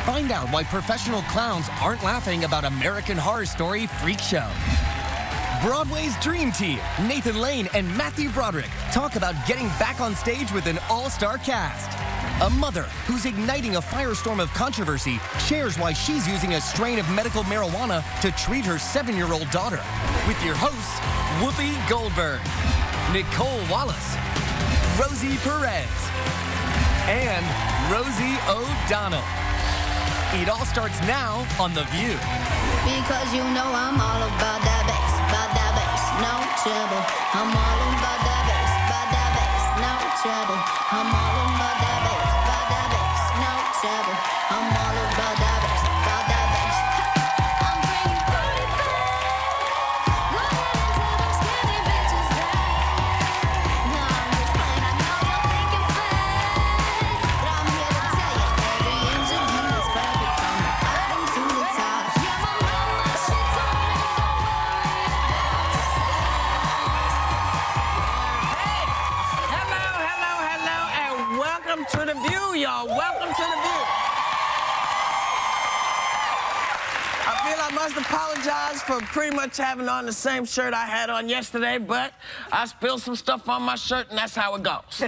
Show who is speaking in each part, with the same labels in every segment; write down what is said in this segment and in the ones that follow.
Speaker 1: Find out why professional clowns aren't laughing about American Horror Story Freak Show. Broadway's Dream Team, Nathan Lane and Matthew Broderick, talk about getting back on stage with an all-star cast. A mother who's igniting a firestorm of controversy shares why she's using a strain of medical marijuana to treat her 7-year-old daughter. With your hosts, Whoopi Goldberg, Nicole Wallace, Rosie Perez, and Rosie O'Donnell. It all starts now on The View.
Speaker 2: Because you know I'm all about that bass, no trouble. I'm all about that bass, no trouble. I'm all about that bass, no trouble. I'm all about that bass, I'm bringing booty back. Go ahead and tell them skinny bitches that. No, I'm just playing, I know you'll think you're fake, but I'm here to tell you every inch of you is perfect from the bottom to the top. Yeah, my mama, she told me don't worry about the
Speaker 3: Hello, and welcome to The View, y'all. Welcome to The View. I feel I must apologize for pretty much having on the same shirt I had on yesterday, but I spilled some stuff on my shirt, and that's how it goes.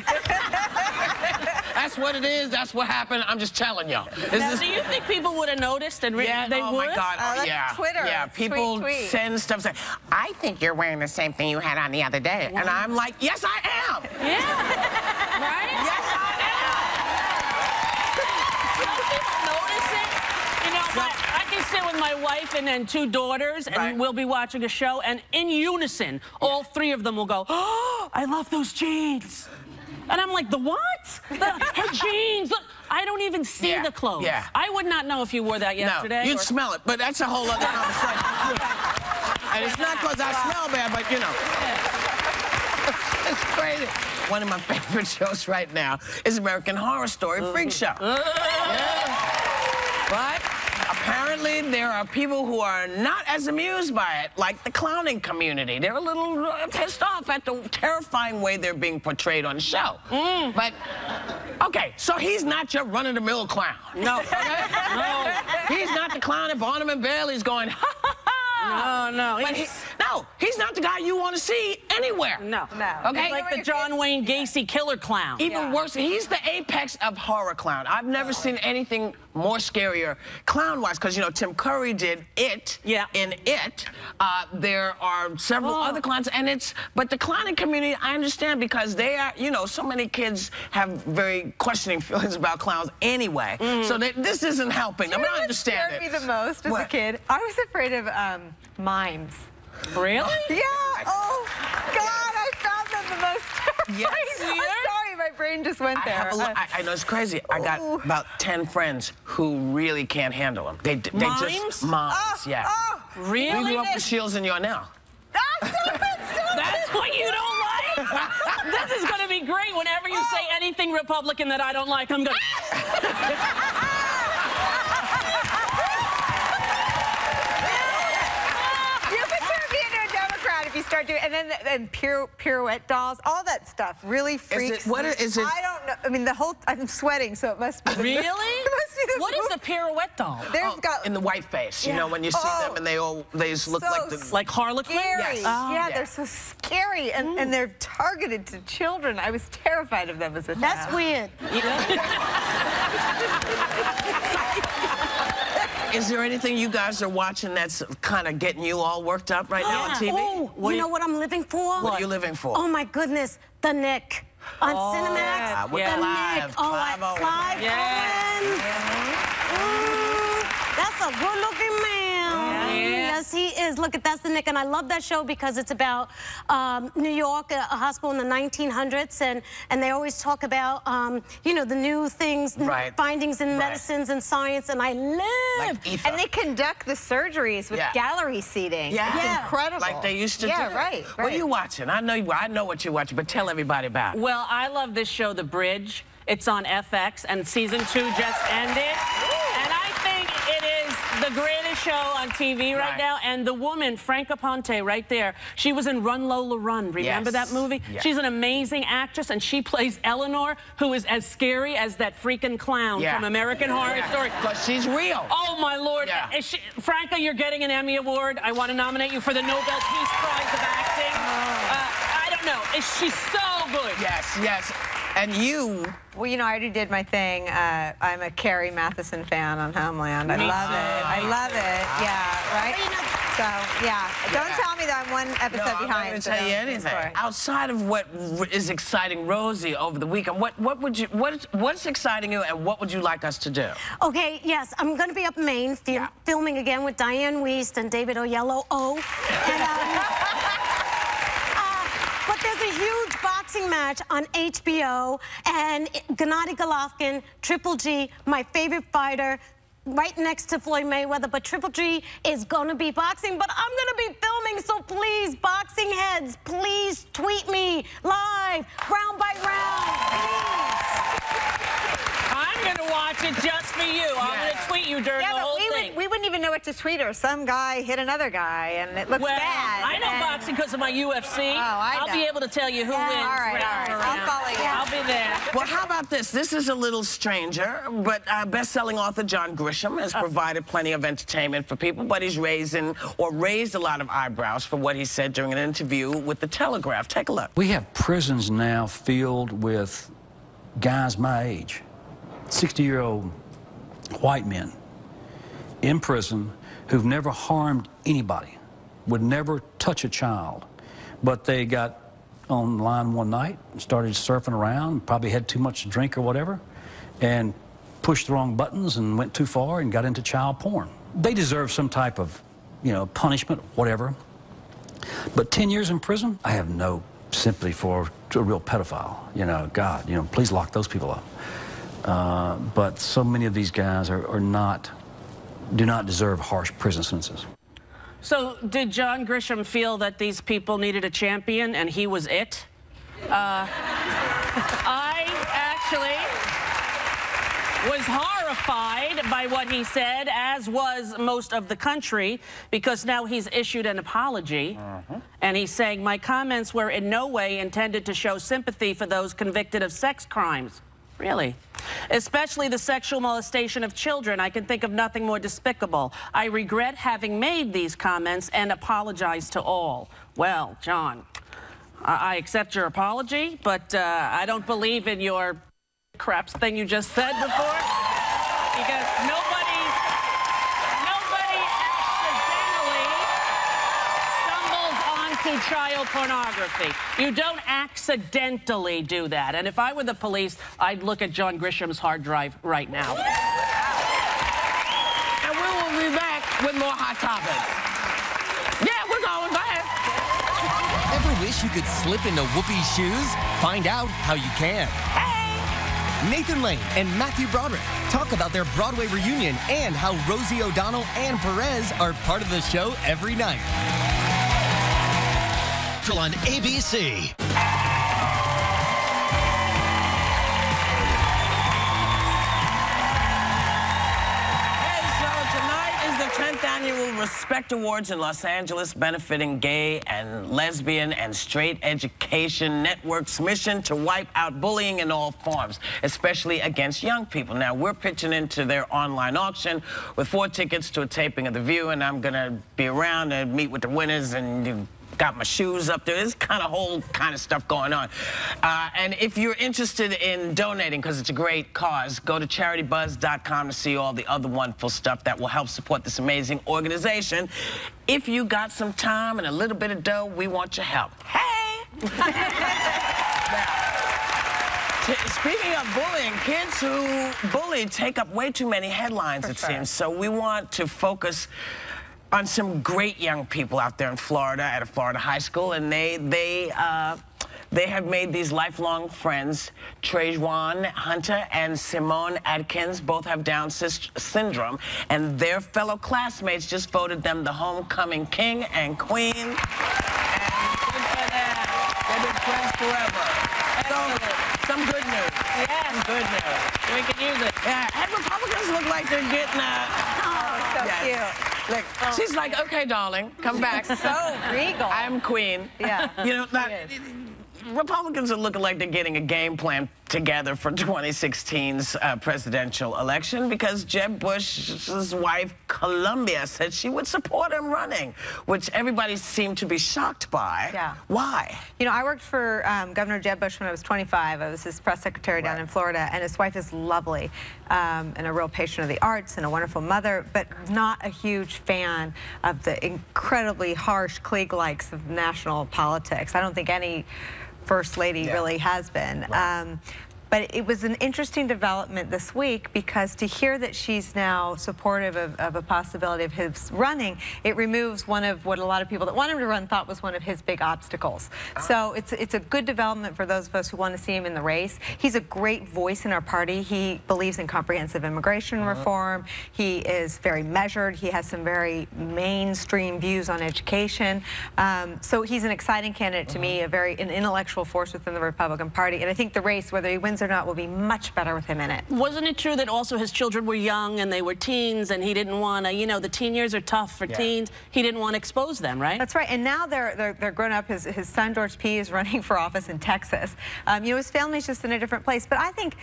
Speaker 3: That's what it is. That's what happened. I'm just telling y'all.
Speaker 4: Now, do you think people would have noticed and
Speaker 3: Yeah,
Speaker 4: they
Speaker 3: oh
Speaker 4: would?
Speaker 3: my God, yeah.
Speaker 5: Twitter.
Speaker 3: Yeah, people
Speaker 5: Tweet.
Speaker 3: send stuff saying, I think you're wearing the same thing you had on the other day. And I'm like, yes, I am.
Speaker 4: Yeah. Right?
Speaker 3: Yes, I
Speaker 4: People notice it. You know, I can sit with my wife and then 2 daughters, and
Speaker 3: Right.
Speaker 4: we'll be watching a show, and in unison, all 3 of them will go, oh, I love those jeans. And I'm like, the what? Her jeans. Look, I don't even see
Speaker 3: Yeah,
Speaker 4: the clothes.
Speaker 3: yeah.
Speaker 4: I would not know if you wore that yesterday.
Speaker 3: No, you'd
Speaker 4: or-
Speaker 3: smell it, but that's a whole other conversation. And it's not because I smell bad, but you know. It's crazy. One of my favorite shows right now is American Horror Story Freak Show. Yeah. But apparently there are people who are not as amused by it, like the clowning community. They're a little pissed off at the terrifying way they're being portrayed on the show. But, okay, so he's not your run-of-the-mill clown.
Speaker 4: No.
Speaker 3: Okay?
Speaker 4: No.
Speaker 3: He's not the clown at Barnum and Bailey's going, ha, ha, ha.
Speaker 4: No.
Speaker 3: But he's not the guy you want to see anywhere.
Speaker 4: No.
Speaker 3: Okay?
Speaker 4: He's like the John Wayne Gacy killer clown.
Speaker 3: Even worse, he's the apex of horror clown. I've never seen anything more scarier clown-wise, because, you know, Tim Curry did It.
Speaker 4: Yeah.
Speaker 3: In It. There are several other clowns, and but the clowning community, I understand, because they are, you know, so many kids have very questioning feelings about clowns anyway. So this isn't helping them. I understand it.
Speaker 5: What scared me the most as a kid? I was afraid of mimes.
Speaker 4: Really?
Speaker 5: Yeah. Oh, God, I found them the most terrifying.
Speaker 3: Yes.
Speaker 5: I'm sorry, my brain just went there.
Speaker 3: I know it's crazy. I got about 10 friends who really can't handle them. They just moms. Yeah.
Speaker 4: Really?
Speaker 3: We grew up with Shields and Yarnell.
Speaker 4: That's what you don't like? This is going to be great. Whenever you say anything Republican that I don't like, I'm going to...
Speaker 5: If you start doing, and then pirouette dolls, all that stuff really freaks me.
Speaker 3: What is it?
Speaker 5: I don't know. I mean, I'm sweating, so it must be.
Speaker 4: Really?
Speaker 5: It must be
Speaker 4: What is a pirouette doll?
Speaker 5: They've got
Speaker 3: in the white face, you know, when you see them and they just look like the...
Speaker 4: Like Harlequin?
Speaker 5: Scary.
Speaker 3: Yes.
Speaker 5: Yeah, they're so scary, and they're targeted to children. I was terrified of them as a child.
Speaker 6: That's weird.
Speaker 3: Is there anything you guys are watching that's kind of getting you all worked up right now on TV?
Speaker 6: Oh, you know what I'm living for?
Speaker 3: What are you living for?
Speaker 6: Oh, my goodness. The Nick. On Cinemax.
Speaker 3: with
Speaker 6: The
Speaker 3: Clive.
Speaker 6: Nick. Oh,
Speaker 3: Clive Owen.
Speaker 6: Clive Owen. That's a good-looking man. Yes, he is. Look, that's the Nick, and I love that show because it's about New York, a hospital in the 1900s, and they always talk about, you know, the new things, findings in medicines and science, and I live.
Speaker 3: Like
Speaker 5: and they conduct the surgeries with gallery seating.
Speaker 3: Yeah.
Speaker 5: It's incredible.
Speaker 3: Like they used to do.
Speaker 5: Yeah, right.
Speaker 3: What are you watching? I know what you're watching, but tell everybody about it.
Speaker 4: Well, I love this show, The Bridge. It's on FX, and season 2 just ended. And I think it is the greatest show on TV right now. And the woman, Franca Ponte, right there, she was in Run Lola Run. Remember that movie? Yes. She's an amazing actress, and she plays Eleanor, who is as scary as that freaking clown from American Horror Story.
Speaker 3: Because she's real.
Speaker 4: Oh, my Lord. Franca, you're getting an Emmy Award. I want to nominate you for the Nobel Peace Prize of Acting. I don't know. She's so good.
Speaker 3: Yes, yes. And you...
Speaker 5: Well, you know, I already did my thing. I'm a Carrie Mathison fan on Homeland. I love it. I love it. Yeah, right? So, yeah. Don't tell me that I'm one episode behind.
Speaker 3: I'm not going to tell you anything. Outside of what is exciting Rosie over the weekend, what's exciting you, and what would you like us to do?
Speaker 6: Okay, yes, I'm going to be up in Maine filming again with Diane Wiest and David Oyelowo. But there's a huge boxing match on HBO, and Gennady Golovkin, Triple G, my favorite fighter, right next to Floyd Mayweather, but Triple G is going to be boxing, but I'm going to be filming, so please, boxing heads, please tweet me live, round by round, please.
Speaker 4: I'm going to watch it just for you. I'm going to tweet you during the whole thing.
Speaker 5: We wouldn't even know what to tweet her. Some guy hit another guy, and it looks bad.
Speaker 4: I know boxing because of my UFC. I'll be able to tell you who wins.
Speaker 5: All right. I'll follow you.
Speaker 4: I'll be there.
Speaker 3: Well, how about this? This is a little stranger, but best-selling author John Grisham has provided plenty of entertainment for people, but he's raised a lot of eyebrows for what he said during an interview with The Telegraph. Take a look.
Speaker 7: We have prisons now filled with guys my age, 60-year-old white men in prison who've never harmed anybody, would never touch a child, but they got online one night and started surfing around, probably had too much to drink or whatever, and pushed the wrong buttons and went too far and got into child porn. They deserve some type of, you know, punishment, whatever. But 10 years in prison, I have no sympathy for a real pedophile. You know, God, you know, please lock those people up. But so many of these guys do not deserve harsh prison sentences.
Speaker 4: So did John Grisham feel that these people needed a champion and he was it? I actually was horrified by what he said, as was most of the country, because now he's issued an apology. And he's saying, my comments were in no way intended to show sympathy for those convicted of sex crimes. Really? Especially the sexual molestation of children. I can think of nothing more despicable. I regret having made these comments and apologize to all. Well, John, I accept your apology, but I don't believe in your craps thing you just said before, because nobody accidentally stumbles onto child pornography. You don't accidentally do that. And if I were the police, I'd look at John Grisham's hard drive right now.
Speaker 3: And we will be back with more Hot Topics. Yeah, we're going. Go ahead.
Speaker 1: Ever wish you could slip into Whoopi's shoes? Find out how you can. Nathan Lane and Matthew Broderick talk about their Broadway reunion and how Rosie O'Donnell and Perez are part of the show every night.
Speaker 8: On ABC.
Speaker 3: The 10th Annual Respect Awards in Los Angeles, benefiting gay and lesbian and straight education network's mission to wipe out bullying in all forms, especially against young people. Now, we're pitching into their online auction with 4 tickets to a taping of The View, and I'm going to be around and meet with the winners and got my shoes up there. There's whole kind of stuff going on. And if you're interested in donating, because it's a great cause, go to CharityBuzz.com to see all the other wonderful stuff that will help support this amazing organization. If you got some time and a little bit of dough, we want your help. Hey! Now, speaking of bullying, kids who bully take up way too many headlines, it seems. So we want to focus on some great young people out there in Florida at a Florida high school, and they have made these lifelong friends. Trejuan Hunter and Simone Adkins both have Down syndrome, and their fellow classmates just voted them the homecoming king and queen. And good for them. They've been friends forever. So, some good news. Yeah, good news. We can use it. Yeah, and Republicans look like they're getting
Speaker 5: cute.
Speaker 3: Look, she's like, okay, darling, come back.
Speaker 5: So regal.
Speaker 3: I'm queen.
Speaker 5: Yeah.
Speaker 3: You know, Republicans are looking like they're getting a game plan together for 2016's presidential election because Jeb Bush's wife, Columbia, said she would support him running, which everybody seemed to be shocked by.
Speaker 5: Yeah.
Speaker 3: Why?
Speaker 5: You know, I worked for Governor Jeb Bush when I was 25. I was his press secretary down in Florida, and his wife is lovely and a real patron of the arts and a wonderful mother, but not a huge fan of the incredibly harsh Klieg-likes of national politics. I don't think any First Lady really has been.
Speaker 3: Right.
Speaker 5: But it was an interesting development this week because to hear that she's now supportive of a possibility of his running, it removes one of what a lot of people that want him to run thought was one of his big obstacles. So it's a good development for those of us who want to see him in the race. He's a great voice in our party. He believes in comprehensive immigration reform. He is very measured. He has some very mainstream views on education. So he's an exciting candidate to me, an intellectual force within the Republican Party. And I think the race, whether he wins or not, will be much better with him in it.
Speaker 4: Wasn't it true that also his children were young and they were teens and he didn't want to, you know, the teen years are tough for teens. He didn't want to expose them, right?
Speaker 5: That's right. And now they're grown up. His son, George P., is running for office in Texas. You know, his family's just in a different place. But I think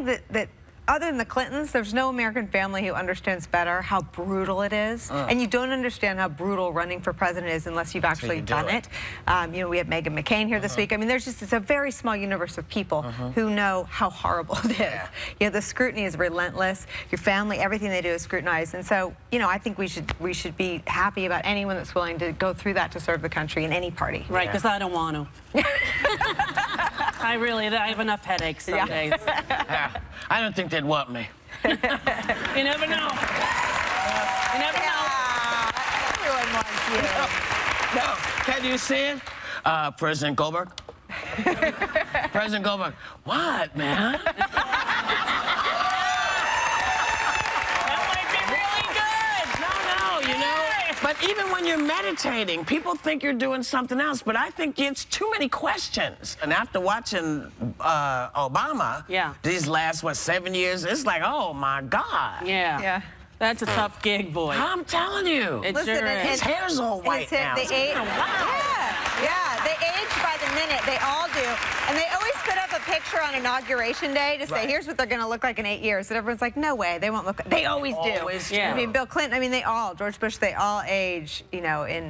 Speaker 5: that other than the Clintons, there's no American family who understands better how brutal it is. And you don't understand how brutal running for president is unless you've actually done it. You know, we had Meghan McCain here this week. I mean, it's a very small universe of people who know how horrible it is. You know, the scrutiny is relentless. Your family, everything they do is scrutinized. And so, you know, I think we should be happy about anyone that's willing to go through that to serve the country in any party.
Speaker 4: Right, because I don't want to. I have enough headaches some days.
Speaker 3: I don't think they'd want me.
Speaker 4: You never know. You never know.
Speaker 5: Everyone wants you.
Speaker 3: No, can you see it? President Goldberg? President Goldberg, what, man? But even when you're meditating, people think you're doing something else, but I think it's too many questions. And after watching Obama, these last, 7 years, it's like, oh, my God.
Speaker 4: Yeah. That's a tough gig, boy.
Speaker 3: I'm telling you.
Speaker 4: It sure is.
Speaker 3: His hair's all white now.
Speaker 5: They age by the minute. They all do. And they always put up a picture on Inauguration Day to say, here's what they're going to look like in 8 years. And everyone's like, no way, they won't look. They always do. I mean, Bill Clinton, I mean, George Bush, they all age, you know, in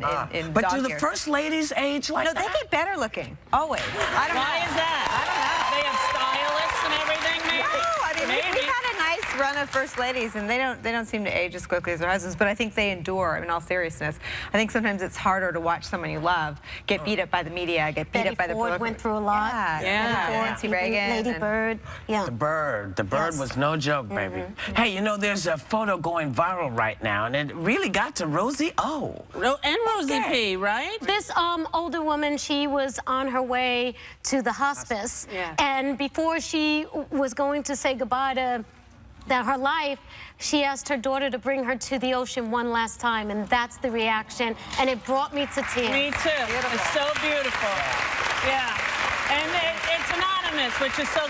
Speaker 3: But do the first ladies age like that?
Speaker 5: No, they get better looking, always. I don't know.
Speaker 4: Why is that?
Speaker 5: I don't know.
Speaker 4: They have stylists and everything, maybe?
Speaker 5: No, I mean, we've had a nice run of first ladies, and they don't seem to age as quickly as their husbands, but I think they endure, in all seriousness. I think sometimes it's harder to watch someone you love get beat up by the media, get beat up by the
Speaker 6: Ford went through a lot.
Speaker 5: Nancy Reagan.
Speaker 6: Lady Bird.
Speaker 3: The bird was no joke, baby. Hey, you know, there's a photo going viral right now, and it really got to Rosie O.
Speaker 4: And Rosie P, right?
Speaker 6: This older woman, she was on her way to the hospice, and before she was going to say goodbye to her life, she asked her daughter to bring her to the ocean one last time, and that's the reaction, and it brought me to tears.
Speaker 4: Me too. It's so beautiful. Yeah. And it's anonymous, which is so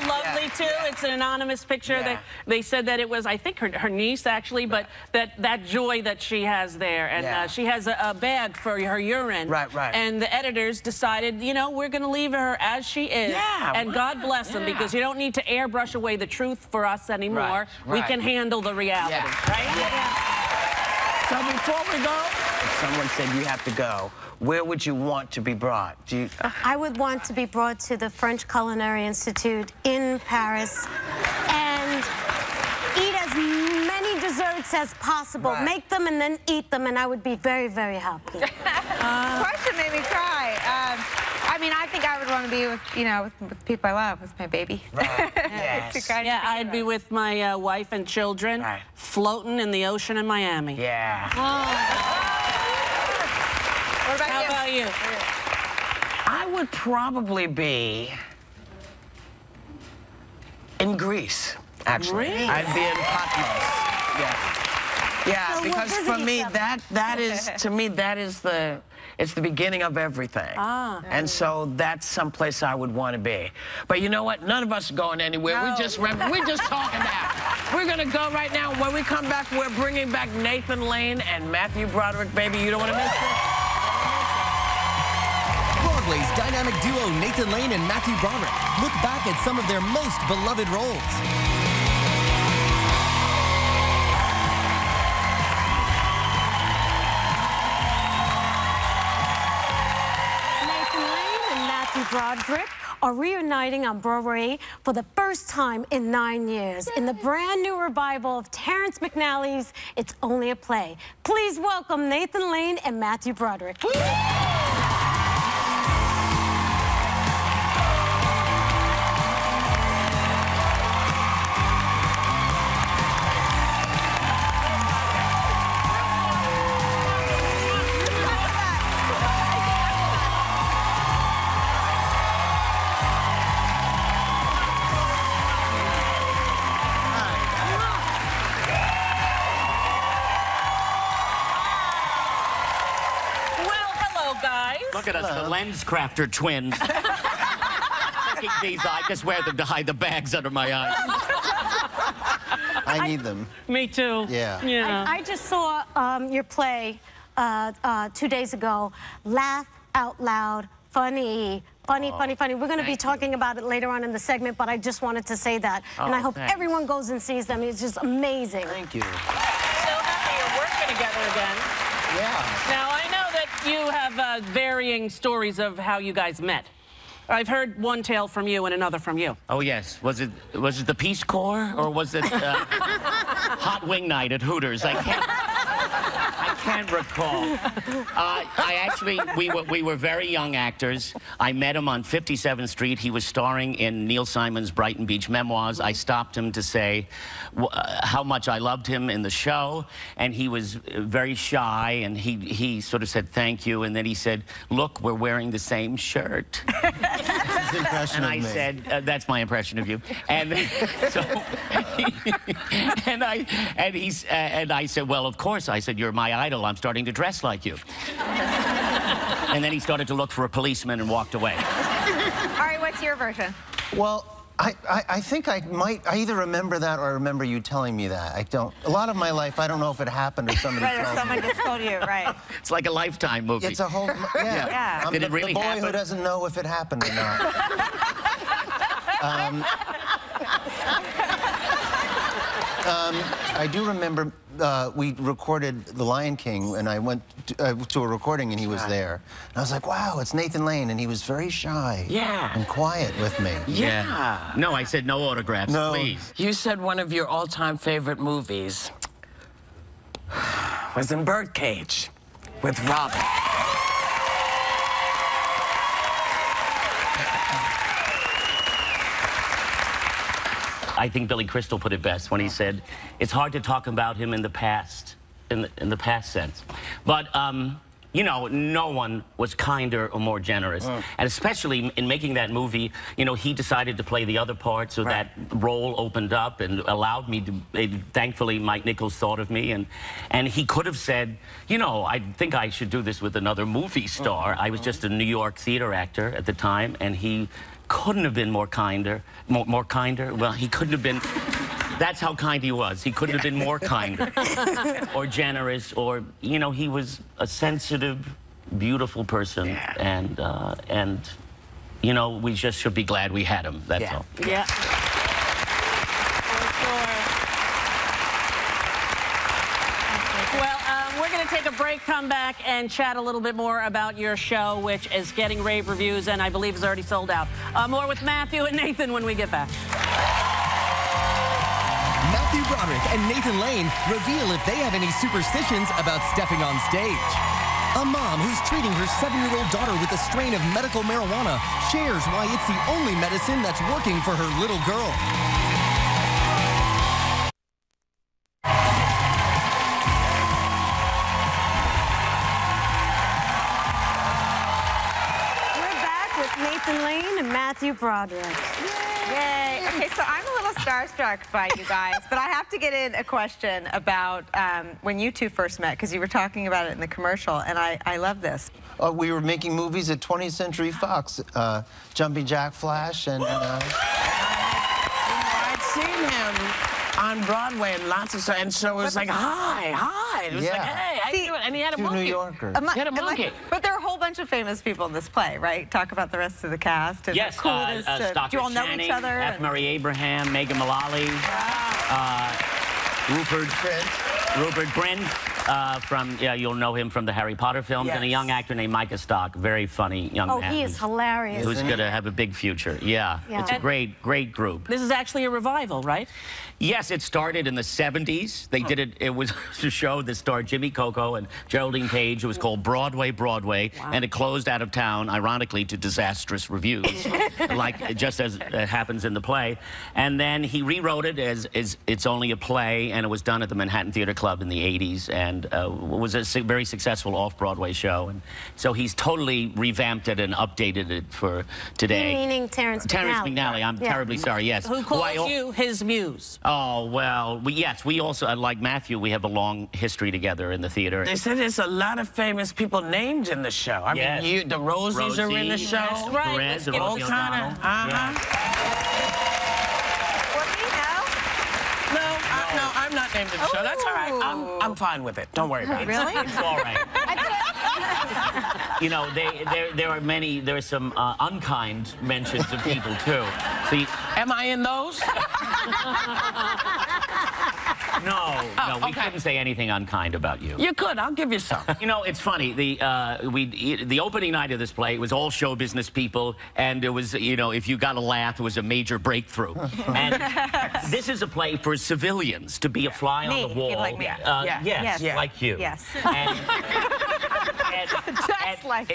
Speaker 4: lovely too. It's an anonymous picture. They said that it was, I think, her niece actually, but that joy that she has there, and she has a bag for her urine. Right. And the editors decided, you know, we're going to leave her as she is. And God bless them, because you don't need to airbrush away the truth for us anymore. We can handle the reality, right?
Speaker 3: So before we go, if someone said you have to go, where would you want to be brought?
Speaker 6: I would want to be brought to the French Culinary Institute in Paris and eat as many desserts as possible. Make them and then eat them, and I would be very, very happy.
Speaker 5: The question made me cry. I mean, I think I would want to be with, you know, with people I love, with my baby.
Speaker 4: I'd be with my wife and children, floating in the ocean in Miami.
Speaker 5: What about
Speaker 4: How about you?
Speaker 3: I would probably be in Greece, actually.
Speaker 4: Really?
Speaker 3: I'd be in Patmos. Yeah, because for me, that is it's the beginning of everything. And so that's someplace I would want to be. But you know what? None of us are going anywhere. We're just talking now. We're going to go right now. When we come back, we're bringing back Nathan Lane and Matthew Broderick, baby. You don't want to miss it.
Speaker 1: Broadway's dynamic duo Nathan Lane and Matthew Broderick look back at some of their most beloved roles.
Speaker 6: Nathan Lane and Matthew Broderick are reuniting on Broadway for the first time in 9 years in the brand new revival of Terrence McNally's It's Only a Play. Please welcome Nathan Lane and Matthew Broderick.
Speaker 9: Look at us, the lens crafter twins. Taking these, I just wear them to hide the bags under my eyes.
Speaker 10: I need them.
Speaker 4: Me too.
Speaker 10: Yeah.
Speaker 6: I just saw your play 2 days ago. Laugh out loud, funny. Funny. We're going to be talking about it later on in the segment, but I just wanted to say that. And I hope everyone goes and sees them. It's just amazing.
Speaker 10: Thank you.
Speaker 4: So happy you're working together again.
Speaker 10: Yeah.
Speaker 4: Now, I know that you have varying stories of how you guys met. I've heard one tale from you and another from you.
Speaker 9: Oh, yes. Was it the Peace Corps, or was it hot wing night at Hooters? I can't recall. We were very young actors. I met him on 57th Street. He was starring in Neil Simon's Brighton Beach Memoirs. I stopped him to say how much I loved him in the show, and he was very shy, and he sort of said thank you, and then he said, look, we're wearing the same shirt.
Speaker 10: That's his impression
Speaker 9: and
Speaker 10: of
Speaker 9: I
Speaker 10: me.
Speaker 9: said, that's my impression of you. And so, and I said, well, of course. I said, you're my idol. I'm starting to dress like you. And then he started to look for a policeman and walked away.
Speaker 5: All right, what's your version?
Speaker 10: Well, I think I either remember that or I remember you telling me that. I don't. A lot of my life, I don't know if it happened or somebody
Speaker 5: Right, or
Speaker 10: told me.
Speaker 5: someone just told you, right.
Speaker 9: It's like a Lifetime movie.
Speaker 10: It's a whole, yeah. I'm
Speaker 9: Did it really
Speaker 10: the boy
Speaker 9: happen?
Speaker 10: who doesn't know if it happened or not. I do remember we recorded The Lion King, and I went to a recording, and he was there. And I was like, wow, it's Nathan Lane, and he was very shy and quiet with me.
Speaker 9: Yeah. No, I said no autographs, please.
Speaker 3: You said one of your all-time favorite movies was in Birdcage with Robin.
Speaker 9: I think Billy Crystal put it best when he said, it's hard to talk about him in the past, in the past sense. But, you know, no one was kinder or more generous. And especially in making that movie, you know, he decided to play the other part, so that role opened up and allowed me to, thankfully, Mike Nichols thought of me. And he could have said, you know, I think I should do this with another movie star. I was just a New York theater actor at the time, and he couldn't have been more kinder. More kinder? Well, he couldn't have been... That's how kind he was. He couldn't have been more kinder or generous, or, you know, he was a sensitive, beautiful person. And, you know, we just should be glad we had him. That's all.
Speaker 4: Yeah. We're going to take a break, come back, and chat a little bit more about your show, which is getting rave reviews and I believe is already sold out. More with Matthew and Nathan when we get back.
Speaker 1: Matthew Broderick and Nathan Lane reveal if they have any superstitions about stepping on stage. A mom who's treating her 7-year-old daughter with a strain of medical marijuana shares why it's the only medicine that's working for her little girl.
Speaker 6: Nathan Lane and Matthew Broderick.
Speaker 5: Yay. Okay, so I'm a little starstruck by you guys, but I have to get in a question about when you two first met, because you were talking about it in the commercial, and I love this.
Speaker 10: We were making movies at 20th Century Fox, Jumping Jack Flash, and...
Speaker 3: I'd seen him on Broadway and lots of stuff. And so it was like, hi. It was like, hey, how you doing? And he had a monkey.
Speaker 10: New Yorkers.
Speaker 3: He had a monkey.
Speaker 5: But there are a whole bunch of famous people in this play, right? Talk about the rest of the cast. And
Speaker 9: Yes,
Speaker 5: how cool it is to,
Speaker 9: Stockard
Speaker 5: do you all know
Speaker 9: Channing,
Speaker 5: each other?
Speaker 9: F. Murray Abraham, Megan Mullally, Rupert Grint from, you'll know him from the Harry Potter films, and a young actor named Micah Stock, very funny young man.
Speaker 6: Oh, he is hilarious.
Speaker 9: Who's going to have a big future. Yeah. It's a great group.
Speaker 4: This is actually a revival, right?
Speaker 9: Yes, it started in the 70s. They did it. It was a show that starred Jimmy Coco and Geraldine Page. It was called Broadway, and it closed out of town, ironically, to disastrous reviews, just as it happens in the play. And then he rewrote it as it's only a play, and it was done at the Manhattan Theater Club in the 80s, and was a very successful off-Broadway show. And so he's totally revamped it and updated it for today.
Speaker 6: Meaning Terrence McNally.
Speaker 9: Terrence McNally. I'm terribly sorry. Yes.
Speaker 4: Who calls you his muse?
Speaker 9: Oh, well, yes, we also, like Matthew, we have a long history together in the theater.
Speaker 3: They said there's a lot of famous people named in the show. I mean, the Rosies are in the show.
Speaker 4: That's right.
Speaker 9: Perez,
Speaker 3: All kind of, No, I'm not named in the show. That's all right. I'm fine with it. Don't worry about it.
Speaker 5: Really?
Speaker 9: It's all right. You know, there are some unkind mentions of people, too. See,
Speaker 3: am I in those?
Speaker 9: No, we couldn't say anything unkind about you.
Speaker 3: You could. I'll give you some.
Speaker 9: You know, it's funny. The opening night of this play, it was all show business people, and it was, you know, if you got a laugh, it was a major breakthrough. And this is a play for civilians to be a fly on the wall.
Speaker 5: Like me.
Speaker 9: Yes, like you.
Speaker 5: Yes.
Speaker 9: And,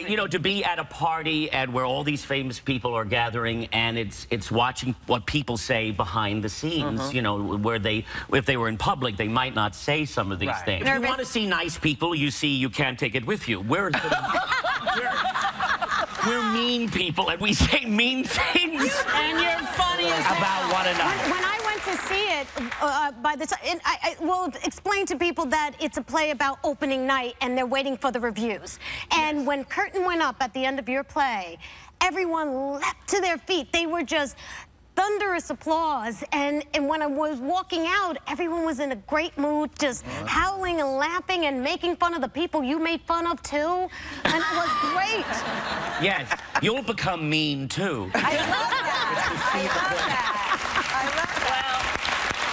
Speaker 9: you know, to be at a party and where all these famous people are gathering, and it's watching what people say behind the scenes. You know, where if they were in public, they might not say some of these things. If you want to see nice people, you can't take it with you. We're mean people, and we say mean things.
Speaker 4: And you're funny as
Speaker 9: about one another.
Speaker 6: When I went to see it, by the time, and I will explain to people that it's a play about opening night, and they're waiting for the reviews. And when curtain went up at the end of your play, everyone leapt to their feet. They were just thunderous applause, and when I was walking out, everyone was in a great mood, just howling and laughing and making fun of the people you made fun of too, and it was great.
Speaker 9: Yes, you'll become mean too.
Speaker 5: I love that.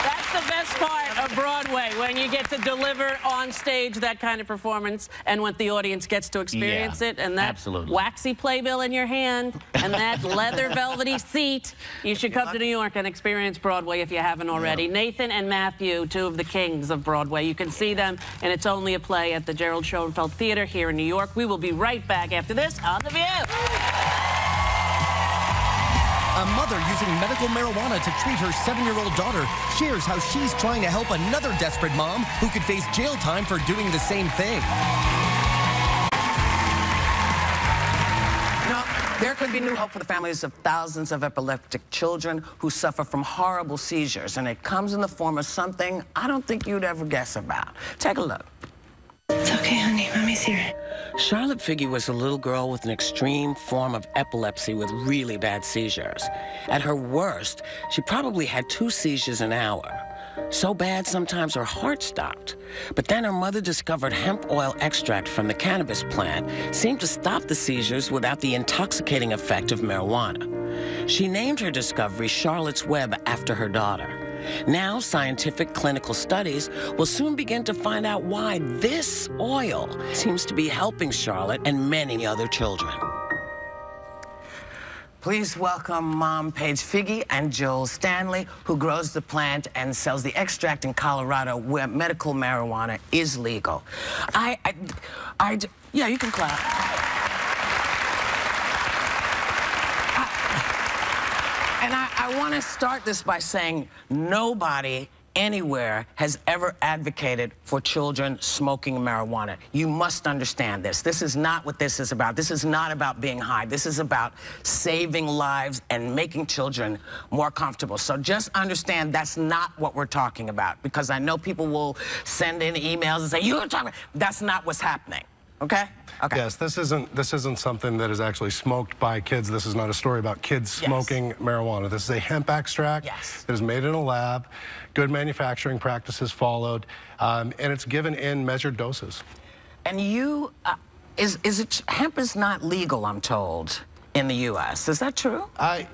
Speaker 4: That's the best part of Broadway, when you get to deliver on stage that kind of performance, and when the audience gets to experience it, and that waxy playbill in your hand, and that leather velvety seat. You should come to New York and experience Broadway if you haven't already. Nathan and Matthew, two of the kings of Broadway. You can see them, and it's only a play at the Gerald Schoenfeld Theater here in New York. We will be right back after this on The View.
Speaker 1: A mother using medical marijuana to treat her 7-year-old daughter shares how she's trying to help another desperate mom who could face jail time for doing the same thing.
Speaker 3: Now, there could be new hope for the families of thousands of epileptic children who suffer from horrible seizures, and it comes in the form of something I don't think you'd ever guess about. Take a look.
Speaker 11: It's okay, honey. Mommy's here.
Speaker 3: Charlotte Figge was a little girl with an extreme form of epilepsy with really bad seizures. At her worst, she probably had 2 seizures an hour. So bad, sometimes her heart stopped. But then her mother discovered hemp oil extract from the cannabis plant seemed to stop the seizures without the intoxicating effect of marijuana. She named her discovery Charlotte's Web after her daughter. Now, scientific clinical studies will soon begin to find out why this oil seems to be helping Charlotte and many other children. Please welcome Mom Paige Figge and Joel Stanley, who grows the plant and sells the extract in Colorado, where medical marijuana is legal. Yeah, you can clap. And I want to start this by saying nobody anywhere has ever advocated for children smoking marijuana. You must understand this. This is not what this is about. This is not about being high. This is about saving lives and making children more comfortable. So just understand that's not what we're talking about, because I know people will send in emails and say, you're talking about... That's not what's happening. Okay? Okay.
Speaker 12: Yes, this isn't something that is actually smoked by kids. This is not a story about kids smoking marijuana. This is a hemp extract that is made in a lab, good manufacturing practices followed, and it's given in measured doses.
Speaker 3: And you, hemp is not legal, I'm told, in the U.S. Is that true?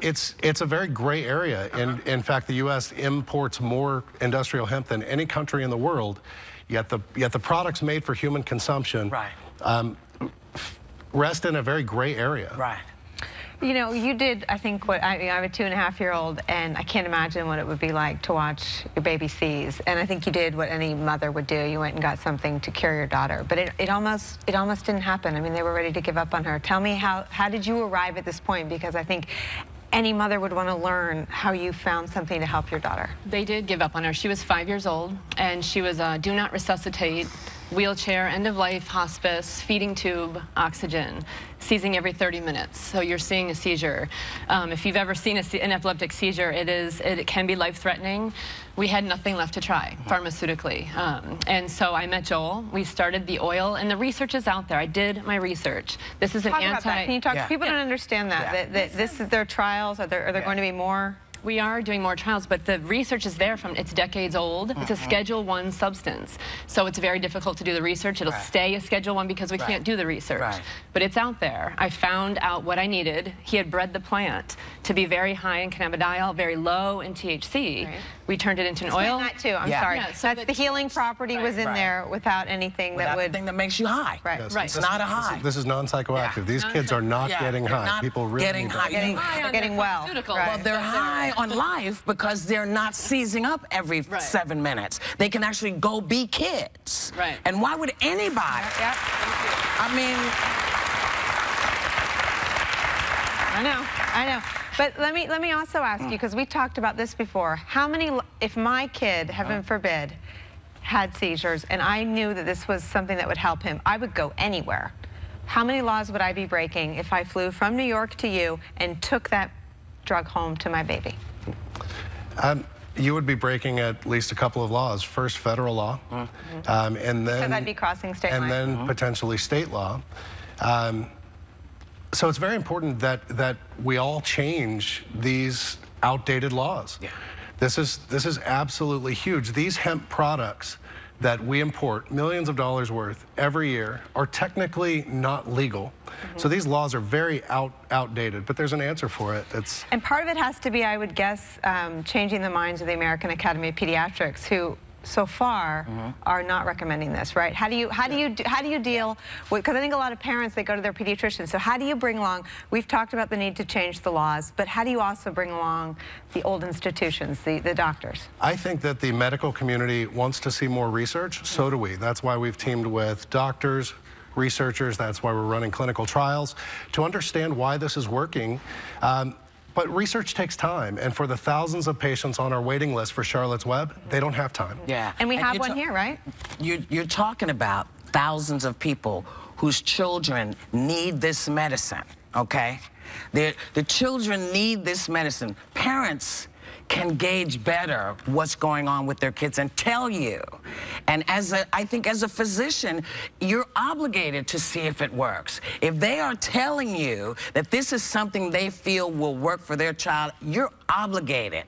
Speaker 12: It's a very gray area. In fact, the U.S. imports more industrial hemp than any country in the world, yet the products made for human consumption rest in a very gray area.
Speaker 3: Right.
Speaker 5: You know, you did, I think, what I have a 2.5-year-old, and I can't imagine what it would be like to watch your baby seize. And I think you did what any mother would do. You went and got something to cure your daughter. But it almost didn't happen. I mean, they were ready to give up on her. Tell me, how did you arrive at this point? Because I think any mother would want to learn how you found something to help your daughter.
Speaker 13: They did give up on her. She was 5 years old, and she was do not resuscitate, wheelchair, end-of-life, hospice, feeding tube, oxygen, seizing every 30 minutes. So you're seeing a seizure. If you've ever seen an epileptic seizure, it can be life-threatening. We had nothing left to try pharmaceutically. And so I met Joel. We started the oil, and the research is out there. I did my research. This is an
Speaker 5: Talk about that. Can you talk? People don't understand that. That this is their trials. Are there going to be more?
Speaker 13: We are doing more trials, but the research is there it's decades old. It's a Schedule I substance. So it's very difficult to do the research. It'll stay a Schedule I because we can't do the research. But it's out there. I found out what I needed. He had bred the plant to be very high in cannabidiol, very low in THC. We turned it into an oil.
Speaker 5: That too, I'm sorry. Yeah, so that's the healing property was in there without anything that would...
Speaker 3: Anything that makes you high.
Speaker 12: Yes,
Speaker 3: It's not a high.
Speaker 12: This is non-psychoactive. These kids are not getting high. People really
Speaker 3: getting high.
Speaker 5: They're getting well.
Speaker 3: Well, they're high on life because they're not seizing up every 7 minutes. They can actually go be kids. And why would anybody? I mean...
Speaker 5: I know. But let me also ask you, because we talked about this before. How many, if my kid, heaven forbid, had seizures, and I knew that this was something that would help him, I would go anywhere. How many laws would I be breaking if I flew from New York to you and took that drug home to my baby?
Speaker 12: You would be breaking at least a couple of laws. First, federal law, and then...
Speaker 5: Because I'd be crossing state lines.
Speaker 12: And then potentially state law. So it's very important that we all change these outdated laws. This is absolutely huge. These hemp products that we import millions of dollars worth every year are technically not legal. So these laws are very outdated, but there's an answer for it.
Speaker 5: And part of it has to be, I would guess, changing the minds of the American Academy of Pediatrics, who so far are not recommending this, right? How do you deal with, because I think a lot of parents, they go to their pediatrician, so how do you bring along, we've talked about the need to change the laws, but how do you also bring along the old institutions, the doctors?
Speaker 12: I think that the medical community wants to see more research, so do we. That's why we've teamed with doctors, researchers, that's why we're running clinical trials, to understand why this is working. But research takes time, and for the thousands of patients on our waiting list for Charlotte's Web, they don't have time.
Speaker 5: And we have one here, right?
Speaker 3: You're talking about thousands of people whose children need this medicine, okay? The children need this medicine. Parents can gauge better what's going on with their kids and tell you. And I think as a physician, you're obligated to see if it works. If they are telling you that this is something they feel will work for their child, you're obligated.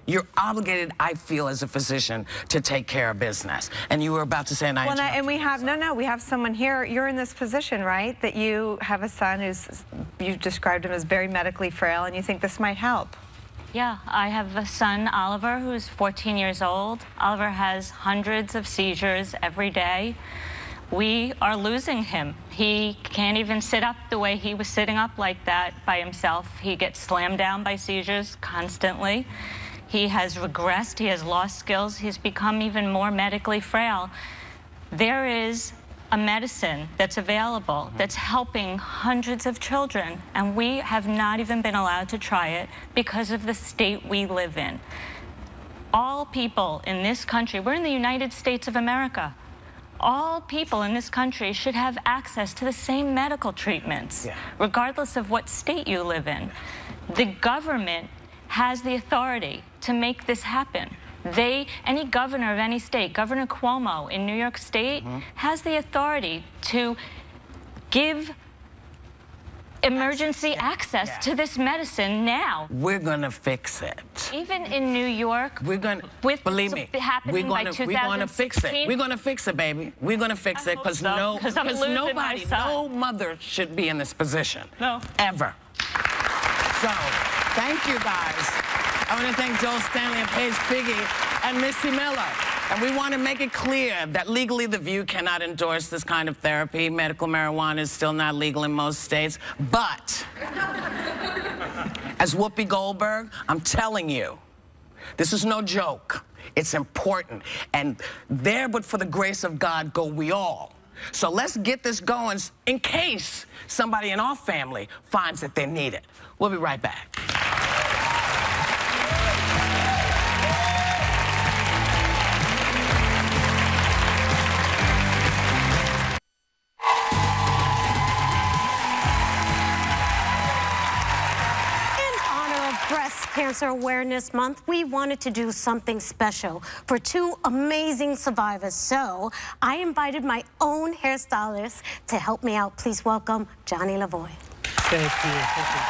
Speaker 3: You're obligated, I feel, as a physician, to take care of business. And you were about to say,
Speaker 5: and we have, we have someone here. You're in this position, right? That you have a son who's, you've described him as very medically frail, and you think this might help.
Speaker 14: Yeah, I have a son, Oliver, who's 14 years old. Oliver has hundreds of seizures every day. We are losing him. He can't even sit up the way he was sitting up like that by himself. He gets slammed down by seizures constantly. He has regressed. He has lost skills. He's become even more medically frail. There is a medicine that's available that's helping hundreds of children, and we have not even been allowed to try it because of the state we live in. All people in this country, we're in the United States of America, all people in this country should have access to the same medical treatments, regardless of what state you live in. The government has the authority to make this happen. Any governor of any state, Governor Cuomo in New York State, has the authority to give emergency access to this medicine now.
Speaker 3: We're gonna fix it.
Speaker 14: Even in New York,
Speaker 3: we're gonna, believe me, we're gonna fix it. We're gonna fix it, baby. We're gonna fix it because nobody, no mother should be in this position.
Speaker 14: No.
Speaker 3: Ever. So, thank you guys. I want to thank Joel Stanley and Paige Figge and Missy Miller. And we want to make it clear that legally The View cannot endorse this kind of therapy. Medical marijuana is still not legal in most states. But, as Whoopi Goldberg, I'm telling you, this is no joke. It's important. And there but for the grace of God go we all. So let's get this going in case somebody in our family finds that they need it. We'll be right back.
Speaker 6: Breast Cancer Awareness Month, we wanted to do something special for two amazing survivors. So I invited my own hairstylist to help me out. Please welcome Johnny Lavoie.
Speaker 15: Thank you. Thank you.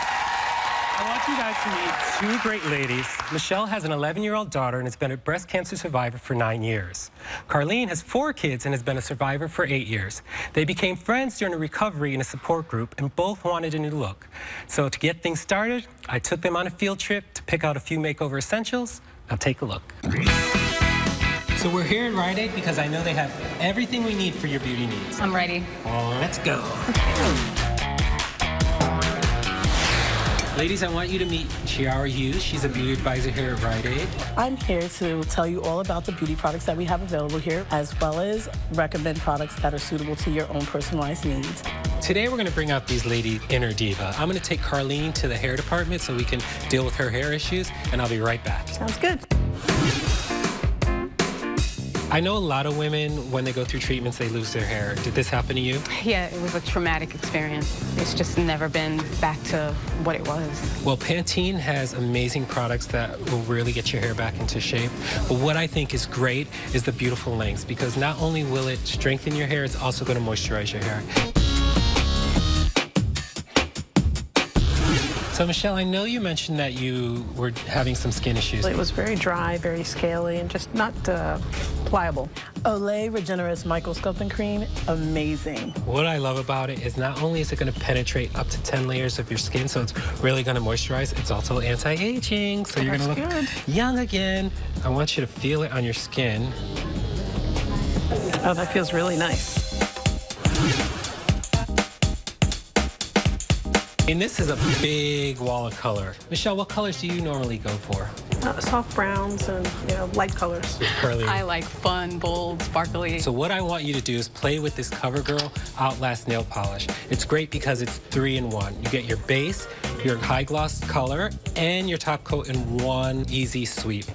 Speaker 15: I want you guys to meet two great ladies. Michelle has an 11-year-old daughter and has been a breast cancer survivor for 9 years. Carlene has 4 kids and has been a survivor for 8 years. They became friends during a recovery in a support group and both wanted a new look. So to get things started, I took them on a field trip to pick out a few makeover essentials. Now take a look. So we're here at Rite Aid because I know they have everything we need for your beauty needs.
Speaker 13: I'm ready.
Speaker 15: Let's go. Ladies, I want you to meet Chiara Hughes. She's a beauty advisor here at Rite Aid.
Speaker 16: I'm here to tell you all about the beauty products that we have available here, as well as recommend products that are suitable to your own personalized needs.
Speaker 15: Today, we're going to bring out these lady inner diva. I'm going to take Carlene to the hair department so we can deal with her hair issues, and I'll be right back.
Speaker 16: Sounds good.
Speaker 15: I know a lot of women, when they go through treatments, they lose their hair. Did this happen to you?
Speaker 13: Yeah, it was a traumatic experience. It's just never been back to what it was.
Speaker 15: Well, Pantene has amazing products that will really get your hair back into shape. But what I think is great is the beautiful lengths, because not only will it strengthen your hair, it's also going to moisturize your hair. So, Michelle, I know you mentioned that you were having some skin issues.
Speaker 16: It was very dry, very scaly, and just not pliable. Olay Regenerist Microsculpting Cream, amazing.
Speaker 15: What I love about it is not only is it going to penetrate up to 10 layers of your skin, so it's really going to moisturize, it's also anti-aging, so you're going to look young again. I want you to feel it on your skin.
Speaker 16: Oh, that feels really nice.
Speaker 15: And this is a big wall of color. Michelle, what colors do you normally go for?
Speaker 16: Soft browns and, light colors.
Speaker 15: Curly.
Speaker 13: I like fun, bold, sparkly.
Speaker 15: So what I want you to do is play with this CoverGirl Outlast nail polish. It's great because it's 3-in-1. You get your base, your high gloss color, and your top coat in one easy sweep.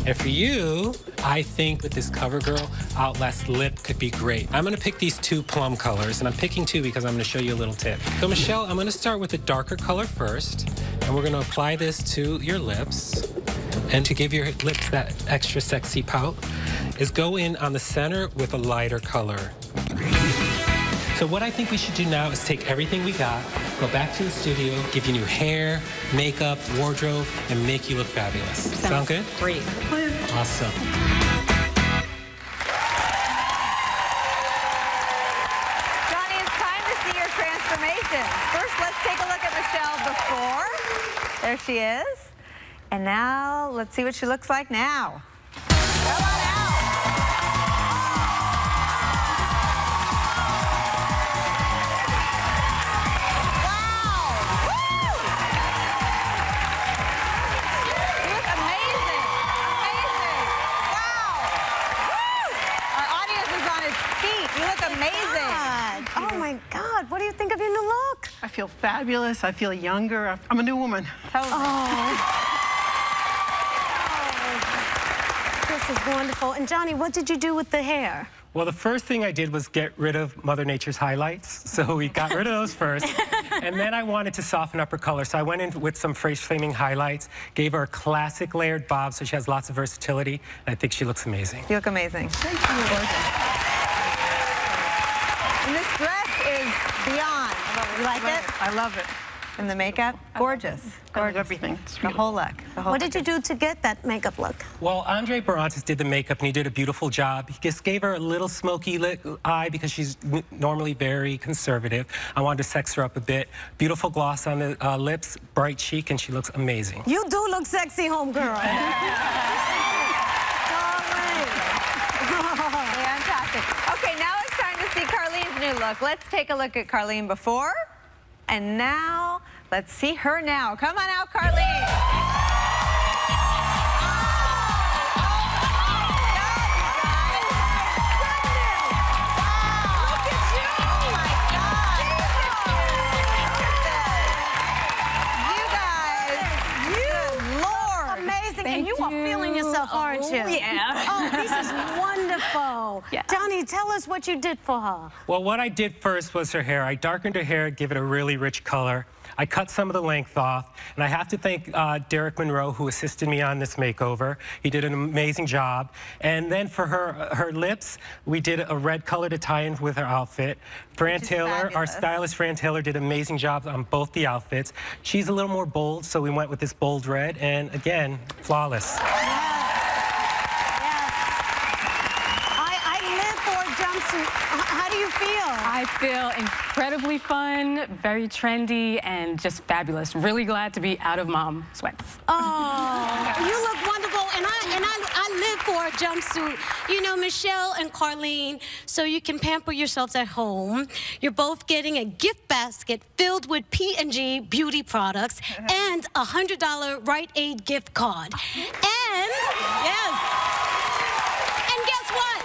Speaker 15: And for you, I think that this CoverGirl Outlast lip could be great. I'm gonna pick these 2 plum colors, and I'm picking 2 because I'm gonna show you a little tip. So Michelle, I'm gonna start with the darker color first, and we're gonna apply this to your lips. And to give your lips that extra sexy pout, is go in on the center with a lighter color. So what I think we should do now is take everything we got, go back to the studio, give you new hair, makeup, wardrobe, and make you look fabulous. Sound good?
Speaker 13: Great.
Speaker 15: Awesome.
Speaker 5: Johnny, it's time to see your transformation. First, let's take a look at Michelle before. There she is. And now, let's see what she looks like now. Come on out. Wow! Woo! You look amazing. Amazing. Wow. Woo! Our audience is on its feet. You look amazing.
Speaker 6: Oh my God, what do you think of your new look?
Speaker 16: I feel fabulous. I feel younger. I'm a new woman.
Speaker 6: Oh. This is wonderful. And Johnny, what did you do with the hair?
Speaker 15: Well, the first thing I did was get rid of Mother Nature's highlights. So we got rid of those first. And then I wanted to soften up her color. So I went in with some fresh flaming highlights, gave her a classic layered bob so she has lots of versatility. And I think she looks amazing.
Speaker 5: You look amazing. Thank you. And this dress is beyond. You like it?
Speaker 17: I love it.
Speaker 5: And the makeup, gorgeous. Gorgeous.
Speaker 17: Everything.
Speaker 5: The whole look.
Speaker 6: What did you do to get that makeup look?
Speaker 15: Well, Andre Barantes did the makeup, and he did a beautiful job. He just gave her a little smoky eye because she's normally very conservative. I wanted to sex her up a bit. Beautiful gloss on the lips, bright cheek, and she looks amazing.
Speaker 6: You do look sexy, homegirl.
Speaker 5: Fantastic. Okay, now it's time to see Carlene's new look. Let's take a look at Carlene before, and now let's see her now. Come on out, Carlene.
Speaker 6: And you are feeling yourself, aren't you?
Speaker 13: Yeah.
Speaker 6: Oh, this is wonderful.
Speaker 13: Yeah.
Speaker 6: Johnny, tell us what you did for her.
Speaker 15: Well, what I did first was her hair. I darkened her hair, give it a really rich color. I cut some of the length off, and I have to thank Derek Monroe, who assisted me on this makeover. He did an amazing job. And then for her lips, we did a red color to tie in with her outfit. Fran Taylor, our stylist Fran Taylor, did an amazing job on both the outfits. She's a little more bold, so we went with this bold red, and again, flawless.
Speaker 6: I live for a jumpsuit. How do you feel?
Speaker 13: I feel incredibly fun, very trendy, and just fabulous. Really glad to be out of mom sweats.
Speaker 6: Oh, you look wonderful, and I live for a jumpsuit. You know, Michelle and Carlene, so you can pamper yourselves at home. You're both getting a gift basket filled with P&G beauty products and a $100 Rite Aid gift card. And, yes, and guess what?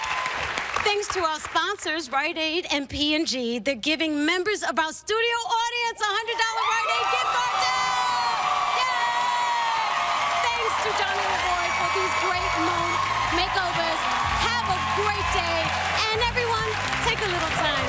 Speaker 6: Thanks to our sponsors, Rite Aid and P&G, they're giving members of our studio audience a $100 Rite Aid gift card too! Yay! Thanks to Johnny LaVoy for these great makeovers. Have a great day. And everyone, take a little time